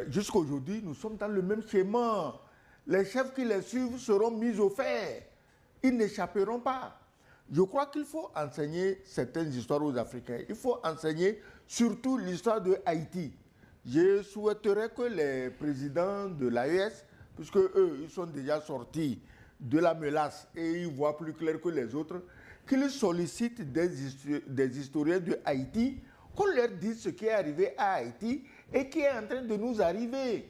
Jusqu'à aujourd'hui, nous sommes dans le même schéma. Les chefs qui les suivent seront mis au fait. Ils n'échapperont pas. Je crois qu'il faut enseigner certaines histoires aux Africains. Il faut enseigner surtout l'histoire de Haïti. Je souhaiterais que les présidents de l'AES, puisque eux, ils sont déjà sortis de la mélasse et ils voient plus clair que les autres, qu'ils sollicitent des historiens de Haïti, qu'on leur dise ce qui est arrivé à Haïti et qui est en train de nous arriver.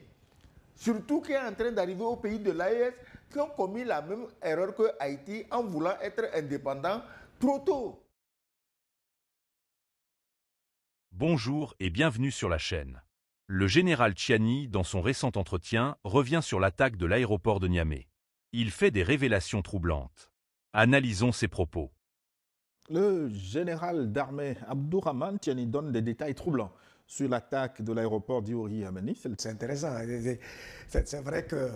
Surtout qui est en train d'arriver au pays de l'AES, qui ont commis la même erreur que Haïti en voulant être indépendant trop tôt. Bonjour et bienvenue sur la chaîne. Le général Tchiani, dans son récent entretien, revient sur l'attaque de l'aéroport de Niamey. Il fait des révélations troublantes. Analysons ses propos. Le général d'armée Abdourahmane Tchiani donne des détails troublants sur l'attaque de l'aéroport d'Iori Yameni. C'est intéressant. C'est vrai que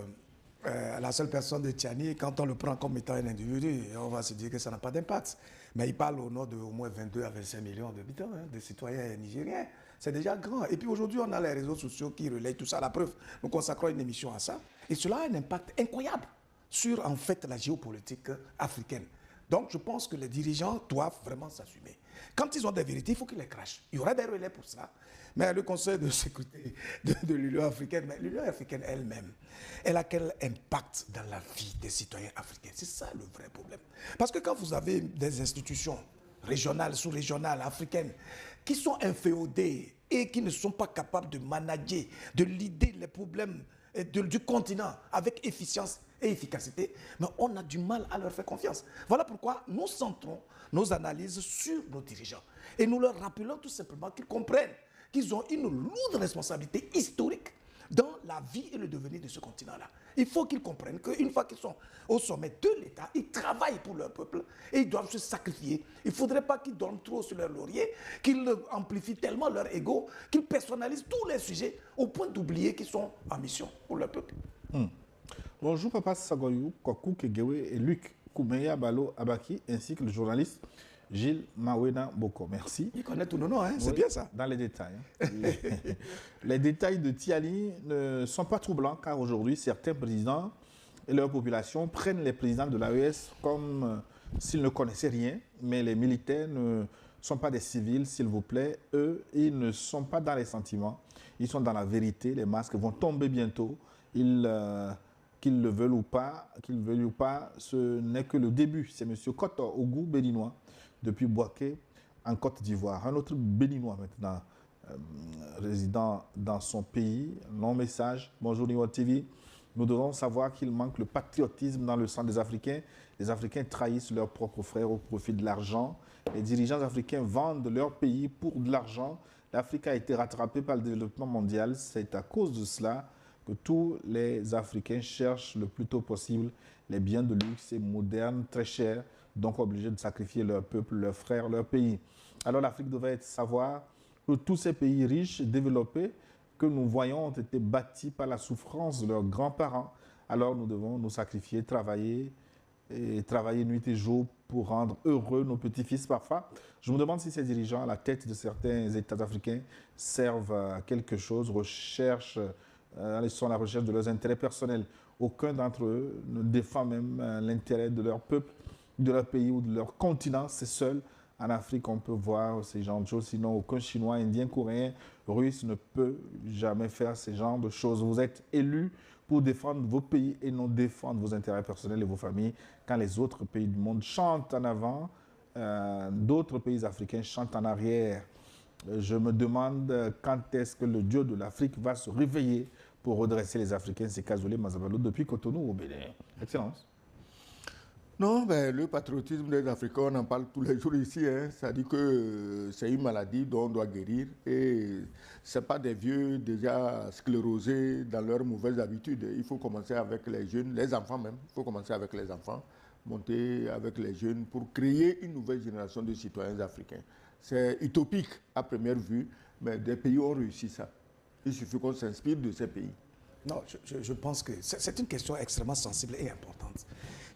la seule personne de Tchiani, quand on le prend comme étant un individu, on va se dire que ça n'a pas d'impact. Mais il parle au nom de au moins 22 à 25 millions d'habitants, de citoyens nigériens. C'est déjà grand. Et puis aujourd'hui, on a les réseaux sociaux qui relayent tout ça. La preuve, nous consacrons une émission à ça. Et cela a un impact incroyable sur, en fait, la géopolitique africaine. Donc, je pense que les dirigeants doivent vraiment s'assumer. Quand ils ont des vérités, il faut qu'ils les crachent. Il y aura des relais pour ça. Mais le Conseil de sécurité de l'Union africaine, l'Union africaine elle-même, elle a quel impact dans la vie des citoyens africains? C'est ça le vrai problème. Parce que quand vous avez des institutions régionales, sous-régionales, africaines, qui sont inféodées et qui ne sont pas capables de manager, de leader les problèmes du continent avec efficience et efficacité, mais on a du mal à leur faire confiance. Voilà pourquoi nous centrons nos analyses sur nos dirigeants. Et nous leur rappelons tout simplement qu'ils comprennent qu'ils ont une lourde responsabilité historique dans la vie et le devenir de ce continent-là. Il faut qu'ils comprennent qu'une fois qu'ils sont au sommet de l'État, ils travaillent pour leur peuple et ils doivent se sacrifier. Il ne faudrait pas qu'ils dorment trop sur leur laurier, qu'ils amplifient tellement leur ego, qu'ils personnalisent tous les sujets au point d'oublier qu'ils sont en mission pour leur peuple. Bonjour Papa Sagoyou, Kokou Kegewe et Luc Koumeya Balo Abaki, ainsi que le journaliste Gilles Mawena Boko. Merci. Il connaît tous nos noms, hein? C'est bien ça. Dans les détails. Les détails de Tchiani ne sont pas troublants car aujourd'hui, certains présidents et leur population prennent les présidents de l'AES comme s'ils ne connaissaient rien, mais les militaires ne sont pas des civils, s'il vous plaît. Eux, ils ne sont pas dans les sentiments, ils sont dans la vérité. Les masques vont tomber bientôt. Qu'ils le veulent ou pas, ce n'est que le début. C'est M. Koto Ogou, béninois, depuis Boaké, en Côte d'Ivoire. Un autre béninois maintenant, résident dans son pays. Long message. Bonjour Niwa TV. Nous devons savoir qu'il manque le patriotisme dans le sang des Africains. Les Africains trahissent leurs propres frères au profit de l'argent. Les dirigeants africains vendent leur pays pour de l'argent. L'Afrique a été rattrapée par le développement mondial. C'est à cause de cela que tous les Africains cherchent le plus tôt possible les biens de luxe et modernes, très chers, donc obligés de sacrifier leur peuple, leurs frères, leur pays. Alors l'Afrique devait savoir que tous ces pays riches, développés, que nous voyons ont été bâtis par la souffrance de leurs grands-parents. Alors nous devons nous sacrifier, travailler nuit et jour pour rendre heureux nos petits-fils parfois. Je me demande si ces dirigeants à la tête de certains États africains servent à quelque chose, ils sont à la recherche de leurs intérêts personnels. Aucun d'entre eux ne défend même l'intérêt de leur peuple, de leur pays ou de leur continent. C'est seul en Afrique qu'on peut voir ces genres de choses. Sinon, aucun Chinois, Indien, Coréen, Russe ne peut jamais faire ces genres de choses. Vous êtes élus pour défendre vos pays et non défendre vos intérêts personnels et vos familles. Quand les autres pays du monde chantent en avant, d'autres pays africains chantent en arrière. Je me demande quand est-ce que le Dieu de l'Afrique va se réveiller pour redresser les Africains. C'est Kazolé Mazabalo depuis Cotonou au Bénin. Excellence. Non, le patriotisme des Africains, on en parle tous les jours ici. Ça dit que c'est une maladie dont on doit guérir. Et ce pas des vieux déjà sclérosés dans leurs mauvaises habitudes. Il faut commencer avec les jeunes, les enfants même. Il faut commencer avec les enfants, monter avec les jeunes pour créer une nouvelle génération de citoyens africains. C'est utopique à première vue, mais des pays ont réussi ça. Il suffit qu'on s'inspire de ces pays. Non, je pense que c'est une question extrêmement sensible et importante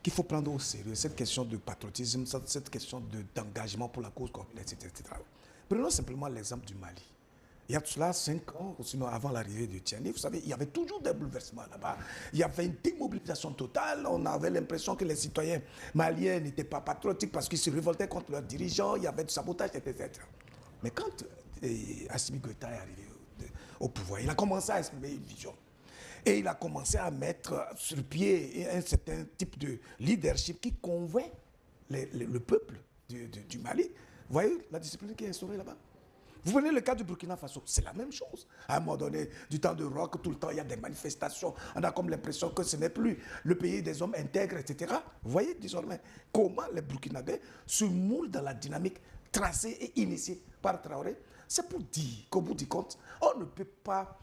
qu'il faut prendre au sérieux, cette question de patriotisme, cette question d'engagement pour la cause commune, etc. Prenons simplement l'exemple du Mali. Il y a de cela 5 ans, ou sinon avant l'arrivée de Tiani, vous savez, il y avait toujours des bouleversements là-bas. Il y avait une démobilisation totale. On avait l'impression que les citoyens maliens n'étaient pas patriotiques parce qu'ils se révoltaient contre leurs dirigeants. Il y avait du sabotage, etc. Mais quand Assimi Goïta est arrivé au pouvoir, il a commencé à exprimer une vision. Et il a commencé à mettre sur pied un certain type de leadership qui convainc le peuple du Mali. Vous voyez la discipline qui est instaurée là-bas? Vous prenez le cas du Burkina Faso, c'est la même chose. À un moment donné, du temps de rock, tout le temps, il y a des manifestations. On a comme l'impression que ce n'est plus le pays des hommes intègres, etc. Vous voyez désormais comment les Burkinabés se moulent dans la dynamique tracée et initiée par Traoré. C'est pour dire qu'au bout du compte, on ne peut pas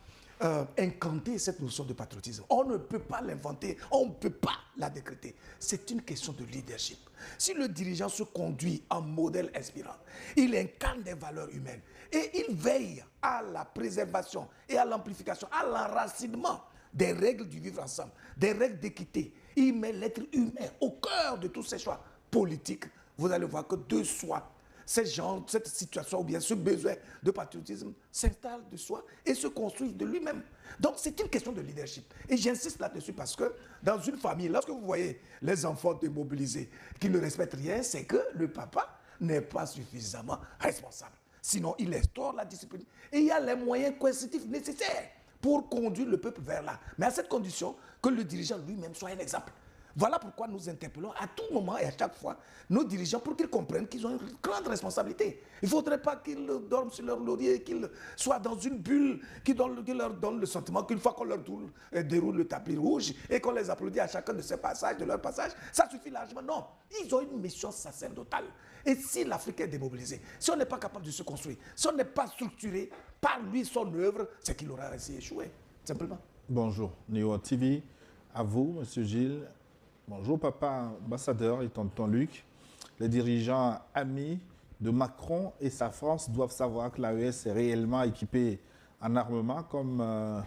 incanter cette notion de patriotisme. On ne peut pas l'inventer, on ne peut pas la décréter. C'est une question de leadership. Si le dirigeant se conduit en modèle inspirant, il incarne des valeurs humaines et il veille à la préservation et à l'amplification, à l'enracinement des règles du vivre ensemble, des règles d'équité. Il met l'être humain au cœur de tous ses choix politiques. Vous allez voir que de soi, cette situation ou bien ce besoin de patriotisme s'installe de soi et se construit de lui-même. Donc c'est une question de leadership. Et j'insiste là-dessus parce que dans une famille, lorsque vous voyez les enfants démobilisés qui ne respectent rien, c'est que le papa n'est pas suffisamment responsable. Sinon, il instaure la discipline. Et il y a les moyens coercitifs nécessaires pour conduire le peuple vers là. Mais à cette condition que le dirigeant lui-même soit un exemple. Voilà pourquoi nous interpellons à tout moment et à chaque fois nos dirigeants pour qu'ils comprennent qu'ils ont une grande responsabilité. Il ne faudrait pas qu'ils dorment sur leur laurier, qu'ils soient dans une bulle qui leur donne le sentiment qu'une fois qu'on leur déroule le tapis rouge et qu'on les applaudit à chacun de ces passages, de leur passage, ça suffit largement. Non, ils ont une mission sacerdotale. Et si l'Afrique est démobilisée, si on n'est pas capable de se construire, si on n'est pas structuré par lui, son œuvre, c'est qu'il aura ainsi échoué, simplement. Bonjour, New World TV. À vous, M. Gilles. Bonjour, papa ambassadeur et tonton Luc. Les dirigeants amis de Macron et sa France doivent savoir que l'AES est réellement équipée en armement, comme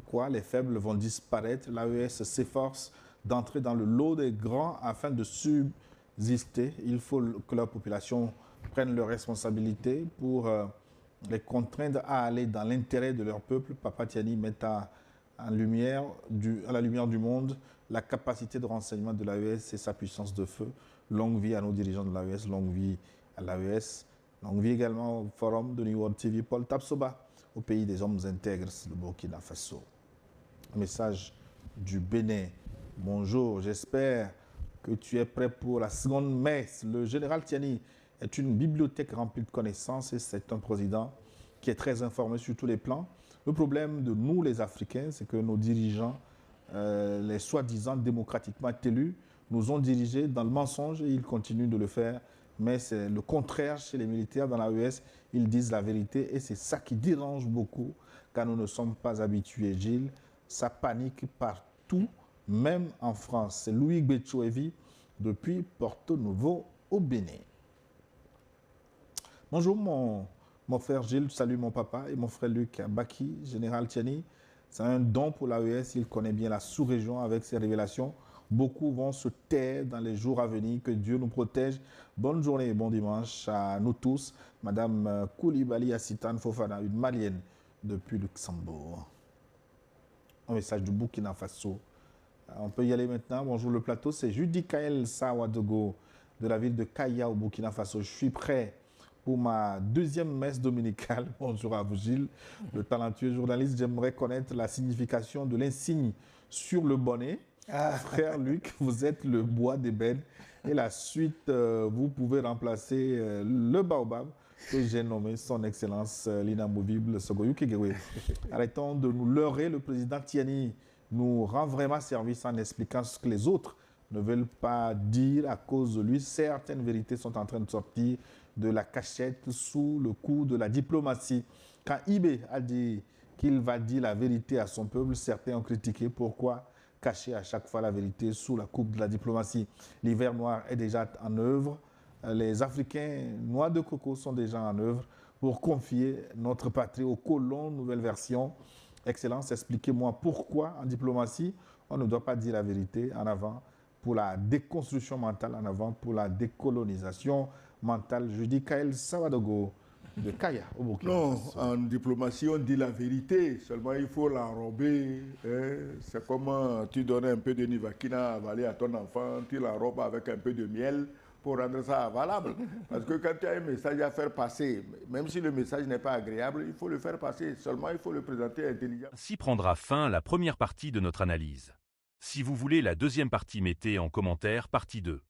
quoi les faibles vont disparaître. L'AES s'efforce d'entrer dans le lot des grands afin de subsister. Il faut que la population prenne leurs responsabilités pour les contraindre à aller dans l'intérêt de leur peuple. Papa Tiani met à la lumière du monde la capacité de renseignement de l'AES et sa puissance de feu. Longue vie à nos dirigeants de l'AES, longue vie à l'AES, longue vie également au forum de New World TV. Paul Tapsoba, au pays des hommes intègres, le Burkina Faso. Un message du Bénin. Bonjour, j'espère que tu es prêt pour la seconde messe. Le général Tiani est une bibliothèque remplie de connaissances et c'est un président qui est très informé sur tous les plans. Le problème de nous, les Africains, c'est que nos dirigeants, les soi-disant démocratiquement élus, nous ont dirigés dans le mensonge et ils continuent de le faire. Mais c'est le contraire chez les militaires dans l'AES. Ils disent la vérité et c'est ça qui dérange beaucoup car nous ne sommes pas habitués. Gilles, ça panique partout, même en France. C'est Louis Betchoevi depuis Porto Novo au Bénin. Bonjour mon frère Gilles, salut mon papa et mon frère Luc Baki, général Tiani. C'est un don pour l'AES, il connaît bien la sous-région avec ses révélations. Beaucoup vont se taire dans les jours à venir, que Dieu nous protège. Bonne journée et bon dimanche à nous tous. Madame Koulibaly Assitane Fofana, une Malienne depuis Luxembourg. Un message du Burkina Faso. On peut y aller maintenant. Bonjour le plateau, c'est Judy Kael Sawadogo de la ville de Kaya au Burkina Faso. Je suis prêt pour ma deuxième messe dominicale. Bonjour à vous Gilles, le talentueux journaliste. J'aimerais connaître la signification de l'insigne sur le bonnet. Frère Luc, vous êtes le bois d'ébène et la suite, vous pouvez remplacer le baobab que j'ai nommé son excellence l'inamovible Sogoyou Kegewé. Arrêtons de nous leurrer, le président Tiani nous rend vraiment service en expliquant ce que les autres ne veulent pas dire à cause de lui. Certaines vérités sont en train de sortir de la cachette sous le coup de la diplomatie. Quand Ibé a dit qu'il va dire la vérité à son peuple, certains ont critiqué pourquoi cacher à chaque fois la vérité sous la coupe de la diplomatie. L'hiver noir est déjà en œuvre. Les Africains noix de coco sont déjà en œuvre pour confier notre patrie aux colons. Nouvelle version. Excellence, expliquez-moi pourquoi en diplomatie, on ne doit pas dire la vérité en avant pour la déconstruction mentale, en avant pour la décolonisation mentale. Je dis Kael Sawadogo de Kaya au Burkina Non, Faso. en diplomatie, on dit la vérité, seulement il faut l'enrober. Hein. C'est comme tu donnes un peu de Nivakina à avaler à ton enfant, tu l'enrobes avec un peu de miel pour rendre ça avalable. Parce que quand tu as un message à faire passer, même si le message n'est pas agréable, il faut le faire passer. Seulement, il faut le présenter intelligemment. Ainsi prendra fin la première partie de notre analyse. Si vous voulez la deuxième partie, mettez en commentaire partie 2.